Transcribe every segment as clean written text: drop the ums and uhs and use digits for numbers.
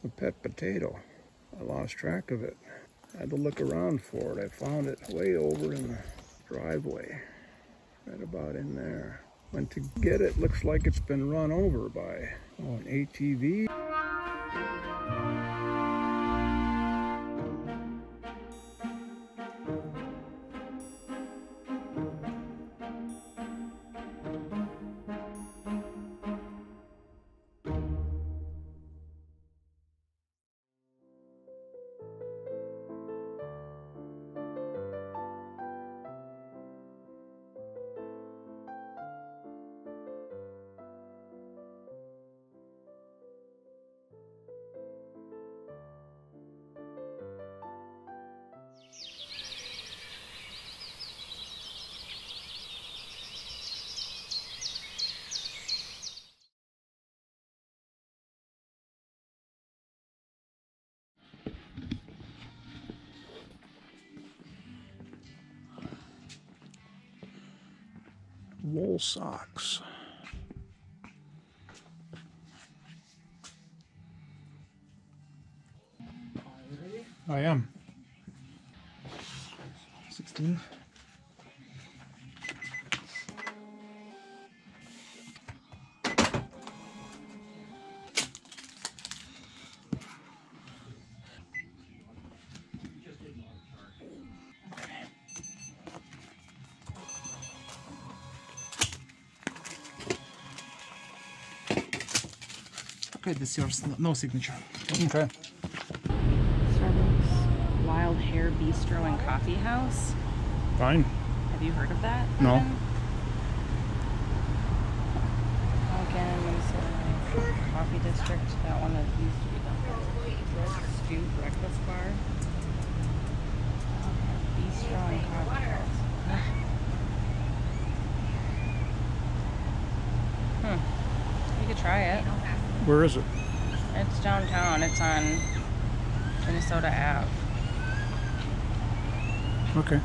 A pet potato. I lost track of it. I had to look around for it. I found it way over in the driveway. Right about in there. Went to get it. Looks like it's been run over by an ATV. Wool socks. I am. 16. Okay, this is yours. No signature. Okay. Starbucks Wild Hair Bistro and Coffee House. Fine. Have you heard of that? No. Again, Minnesota Coffee District. That one that used to be the Red Stew Breakfast Bar. Bistro and Coffee House. You could try it. Where is it? It's downtown. It's on Minnesota Ave. Okay.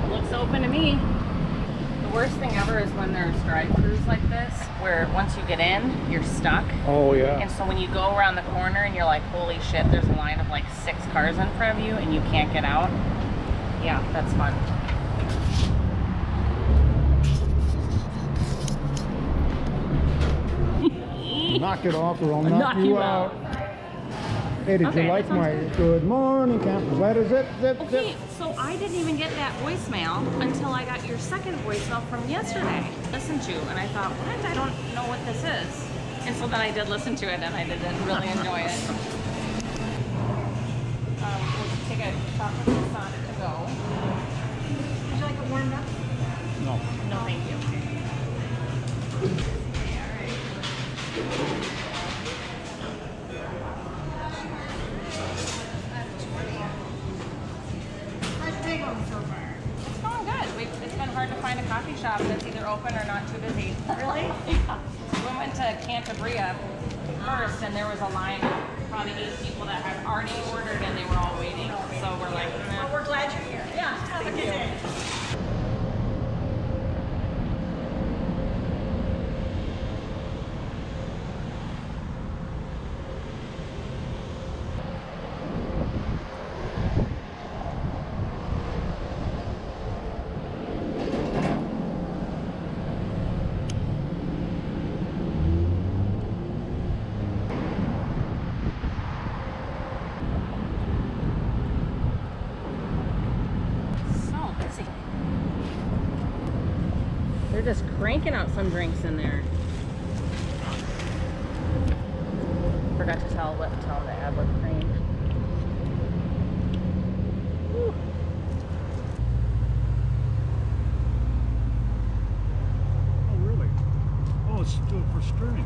Looks open to me. The worst thing ever is when there's drive-thrus like this, where once you get in, you're stuck. Oh, yeah. And so when you go around the corner and you're like, holy shit, there's a line of like 6 cars in front of you and you can't get out. Yeah, that's fun. Knock it off or I'll knock you out. Hey, did you like my good morning campus? That is it. Okay, so I didn't even get that voicemail until I got your second voicemail from yesterday. Listen to, and I thought, what? I don't know what this is. And so then I did listen to it, and I did really enjoy it. We'll take a chocolate croissant to go. Would you like it warmed up? No. No, thank you. It's going good. It's been hard to find a coffee shop that's either open or not too busy. Really? Yeah. We went to Cantabria first, and there was a line of probably 8 people that had already ordered, and they were all waiting. So we're like, well, we're glad you're here. Yeah. Have a good day. They're just cranking out some drinks in there. Forgot to tell them to add whipped cream. Whew. Oh, really? Oh, it's still for stirring.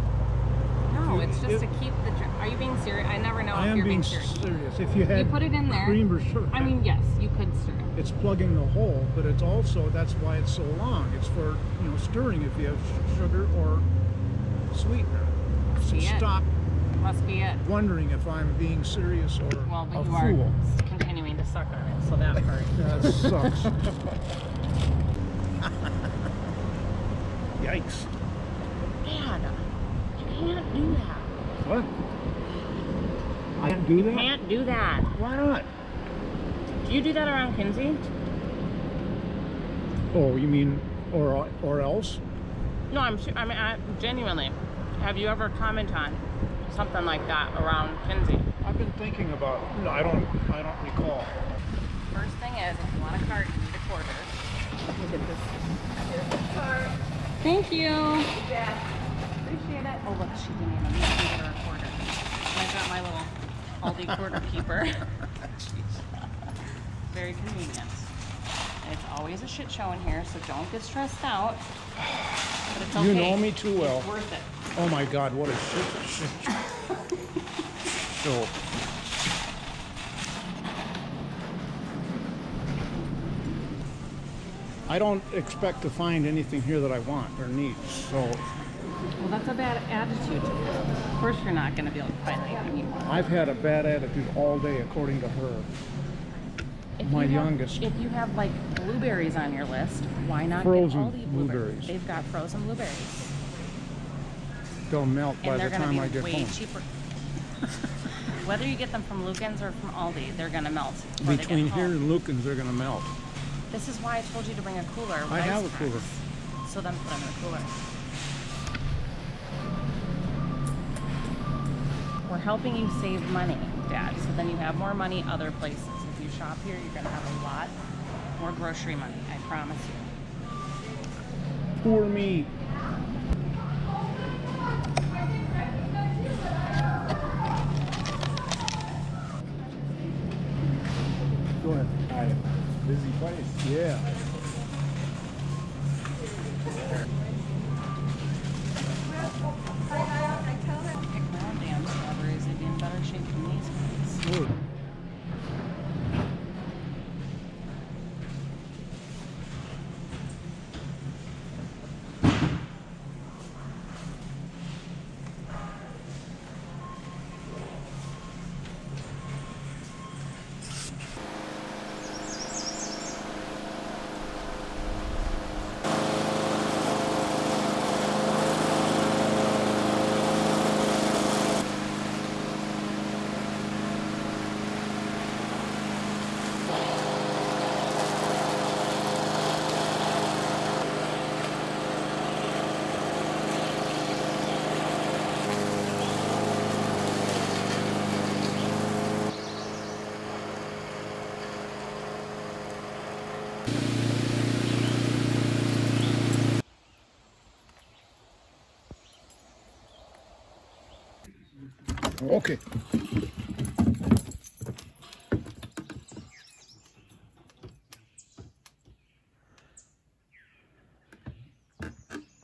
No, it's just to keep the drink. Are you being serious? I never know if you're being serious. If you had You put it in there. cream or sugar. I mean, yes, you could stir it. It's plugging the hole, but it's also, that's why it's so long. It's for, you know, stirring if you have sugar or sweetener. So stop Must be it. wondering if I'm being serious or Well, but a you fool. are continuing to suck on it, so that part. That sucks. Yikes. Dad, you can't do that. What? I can't do that? Can't do that. Why not? Do you do that around Kinsey? Oh, you mean or else? No, I mean, genuinely. Have you ever commented on something like that around Kinsey? I've been thinking about. No, I don't recall. First thing is, if you want a cart, you need a quarter. Look at this. Here's the cart. Thank you. Yeah. Appreciate it. Oh, look, she didn't even need to get her a quarter. I've got my little Aldi quarter keeper. Very convenient. It's always a shit show in here, so don't get stressed out. But it's okay. You know me too well. It's worth it. Oh my God, what a shit show. I don't expect to find anything here that I want or need, so. Well, that's a bad attitude. Of course you're not going to be able to find anything you want. I've had a bad attitude all day, according to her. My youngest. If you have like blueberries on your list, why not Frozen get Aldi blueberries. They've got frozen blueberries. They'll melt by And the they're going time to I be get way home. cheaper. Whether you get them from Lucan's or from Aldi, they're going to melt. before they get Between here home. and Lucan's, they're gonna melt. This is why I told you to bring a cooler. with I ice have a packs. cooler. So then put them in a cooler. We're helping you save money, Dad. So then you have more money other places. If you shop here, you're going to have a lot more grocery money. I promise you. Poor me. Go ahead. Hi. Busy place. Yeah. Pick my own damn strawberries. They'd be in better shape than these ones. Ooh. Okay.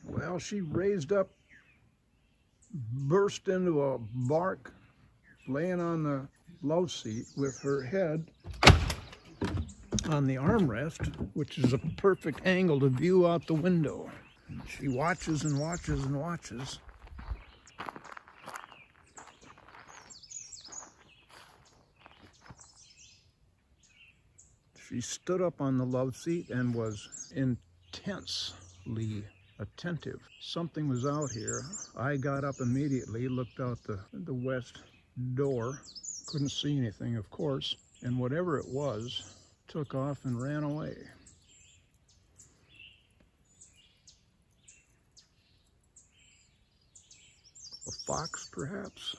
Well, she raised up, burst into a bark, laying on the love seat with her head on the armrest, which is a perfect angle to view out the window. She watches and watches and watches. She stood up on the love seat and was intensely attentive. Something was out here. I got up immediately, looked out the west door. Couldn't see anything, of course. And whatever it was, took off and ran away. A fox, perhaps?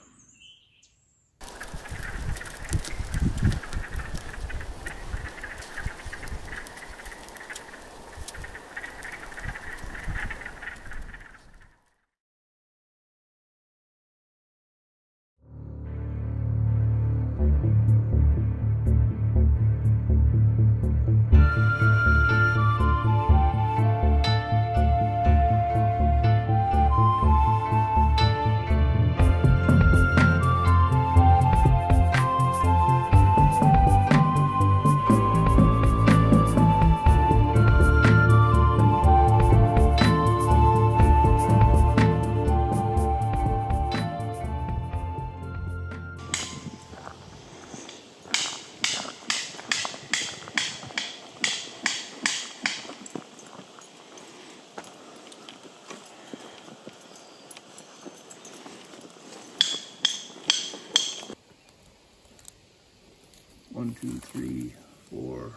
3, 4.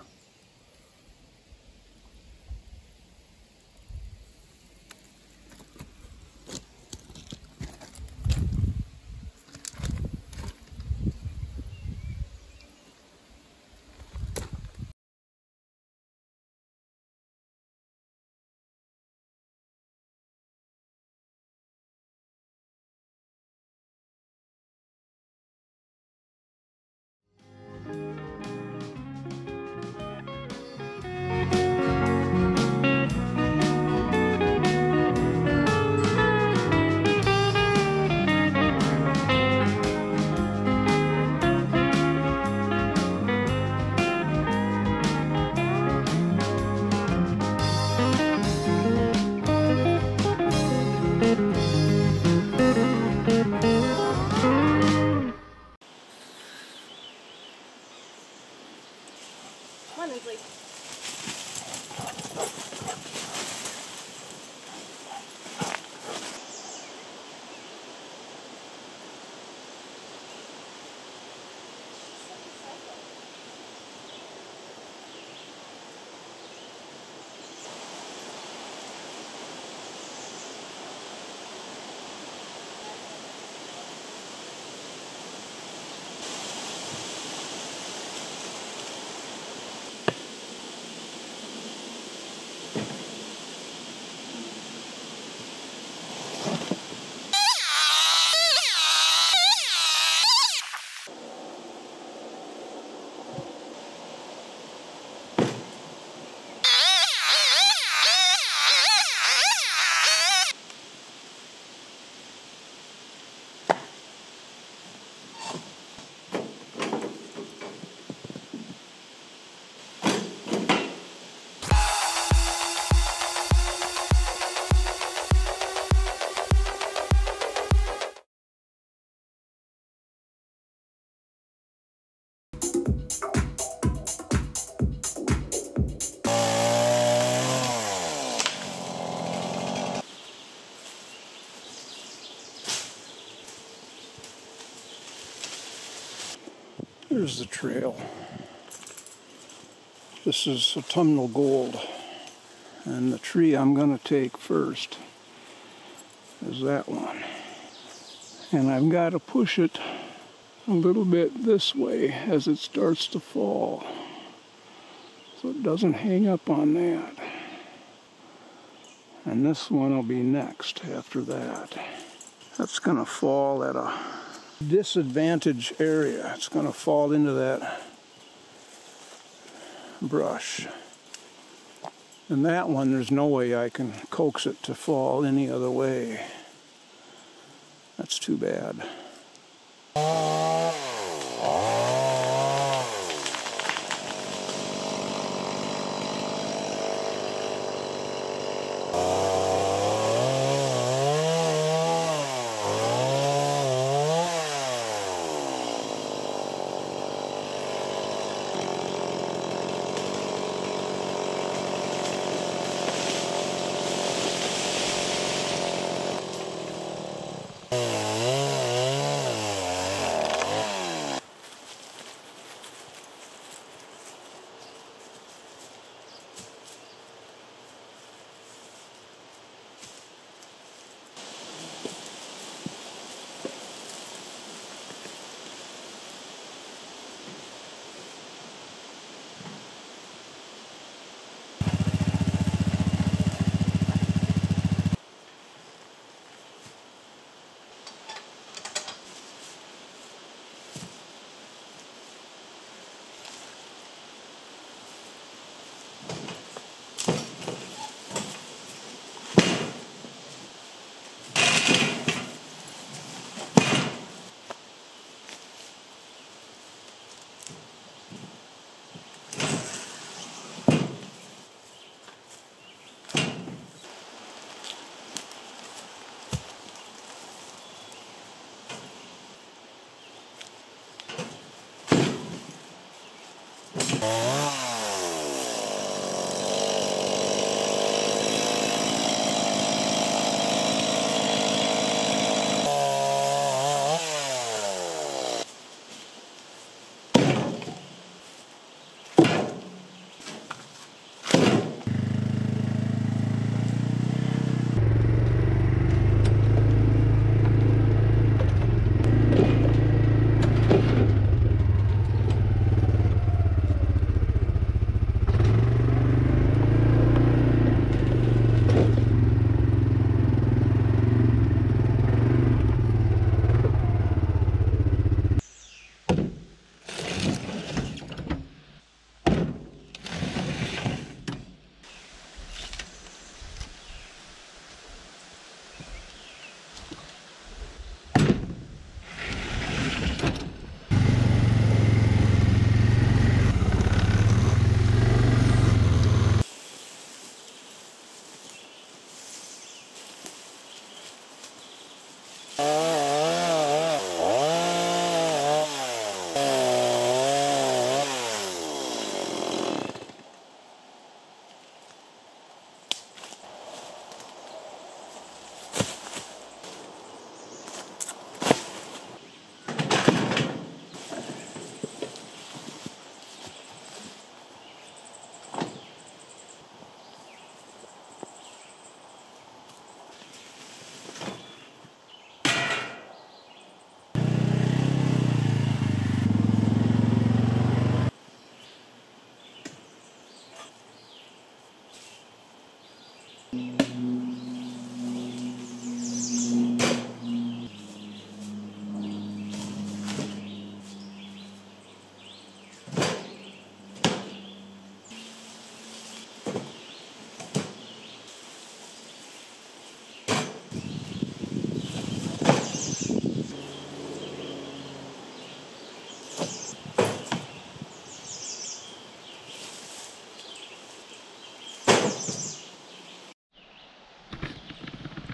Come on, Inslee. Here's the trail. This is autumnal gold. And the tree I'm going to take first is that one. And I've got to push it a little bit this way as it starts to fall, so it doesn't hang up on that. And this one will be next after that. That's going to fall at a disadvantage area. It's going to fall into that brush. And that one, there's no way I can coax it to fall any other way. That's too bad.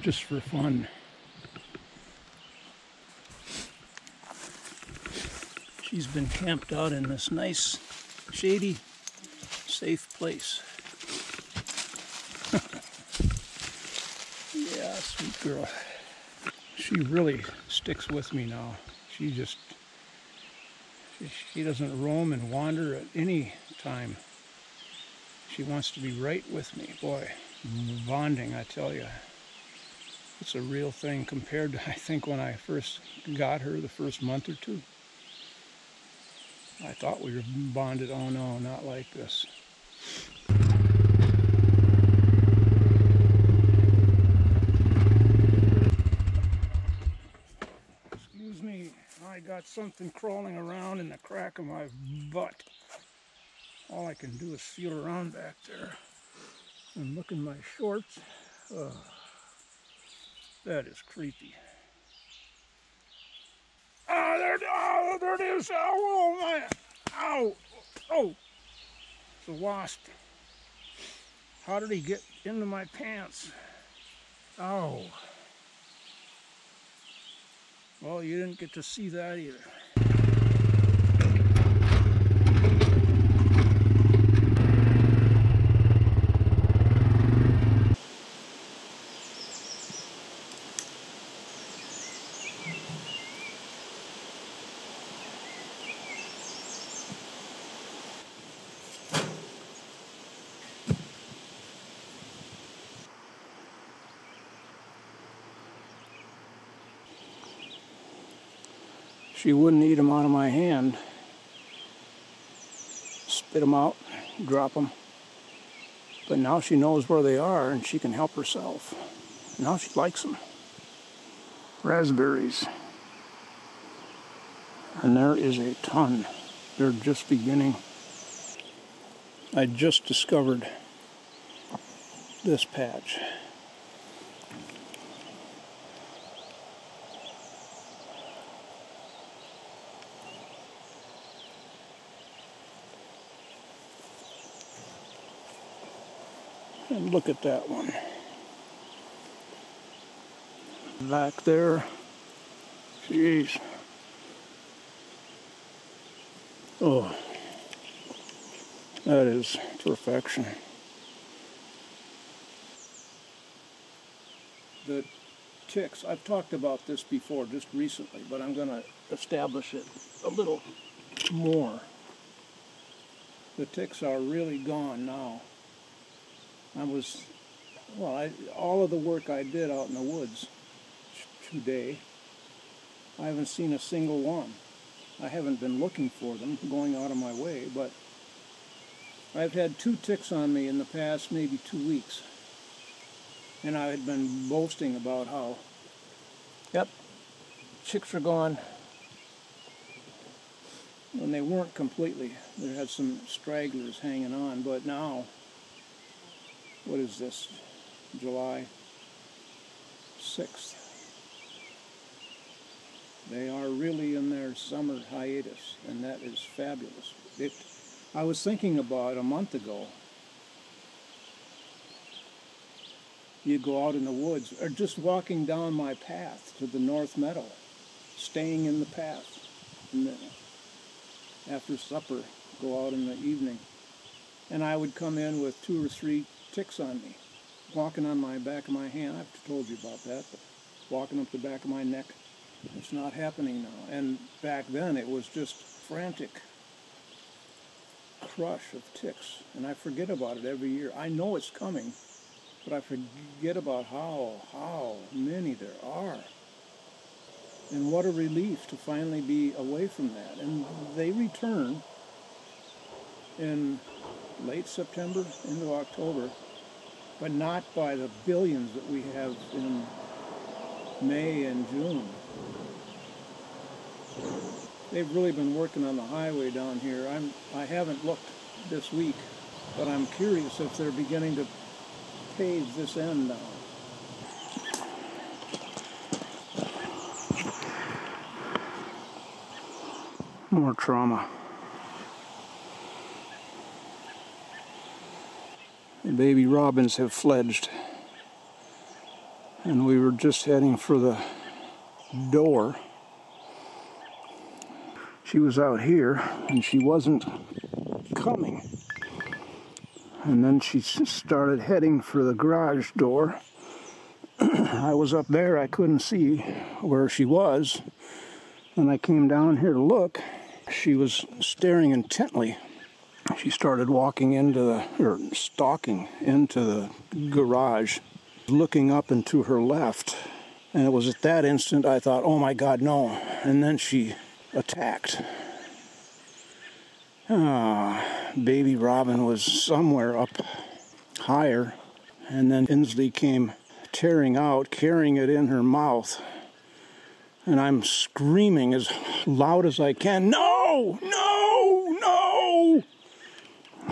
Just for fun. She's been camped out in this nice, shady, safe place. Yeah, sweet girl. She really sticks with me now. She doesn't roam and wander at any time. She wants to be right with me. Boy, bonding, I tell you. It's a real thing compared to, I think, when I first got her the first month or two. I thought we were bonded. Oh no, not like this. Excuse me, I got something crawling around in the crack of my butt. All I can do is feel around back there and look in my shorts. That is creepy. Oh, there it is. Oh, my. Ow. Oh, it's a wasp. How did he get into my pants? Oh. Well, you didn't get to see that either. She wouldn't eat them out of my hand. Spit them out, drop them. But now she knows where they are and she can help herself. Now she likes them. Raspberries. And there is a ton. They're just beginning. I just discovered this patch. And look at that one. Back there. Jeez. Oh. That is perfection. The ticks, I've talked about this before just recently, but I'm going to establish it a little more. The ticks are really gone now. All of the work I did out in the woods today, I haven't seen a single one. I haven't been looking for them, going out of my way, but I've had 2 ticks on me in the past maybe 2 weeks. And I had been boasting about how, yep, chicks are gone. And they weren't completely. There had some stragglers hanging on, but now, what is this, July 6th? They are really in their summer hiatus, and that is fabulous. I was thinking about a month ago, you go out in the woods, or just walking down my path to the North Meadow, staying in the path, and then after supper, go out in the evening, and I would come in with 2 or 3 ticks on me, walking on my back of my hand. I've told you about that, but walking up the back of my neck. It's not happening now. And back then it was just frantic crush of ticks, and I forget about it every year. I know it's coming, but I forget about how many there are. And what a relief to finally be away from that. And they return in late September into October. but not by the billions that we have in May and June. They've really been working on the highway down here. I haven't looked this week, but I'm curious if they're beginning to pave this end now. More trauma. The baby robins have fledged, and we were just heading for the door. She was out here and she wasn't coming, and then she started heading for the garage door. I was up there, I couldn't see where she was, and I came down here to look. She was staring intently. She started walking stalking into the garage, looking up and to her left. And it was at that instant I thought, oh my God, no. And then she attacked. Baby robin was somewhere up higher. And then Inslee came tearing out, carrying it in her mouth. And I'm screaming as loud as I can, no, no, no!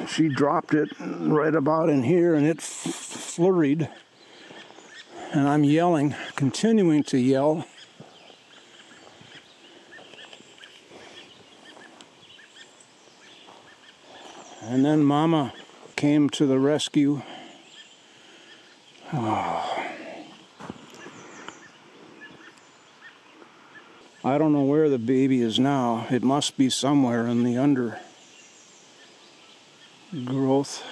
She dropped it right about in here, and it flurried. And I'm yelling, continuing to yell. And then Mama came to the rescue. Oh. I don't know where the baby is now. It must be somewhere in the undergrowth.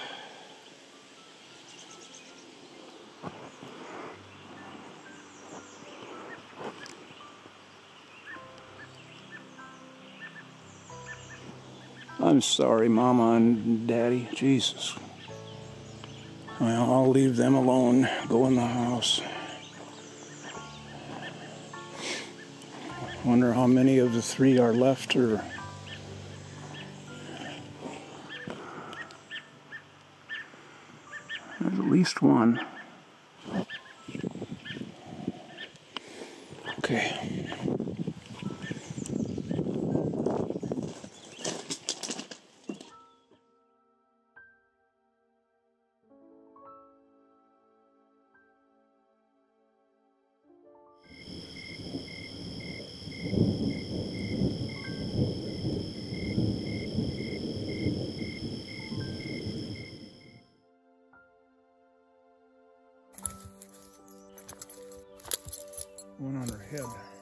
I'm sorry, Mama and Daddy. Jesus. Well, I'll leave them alone. Go in the house. Wonder how many of the three are left, or there's at least one. Okay. One on her head.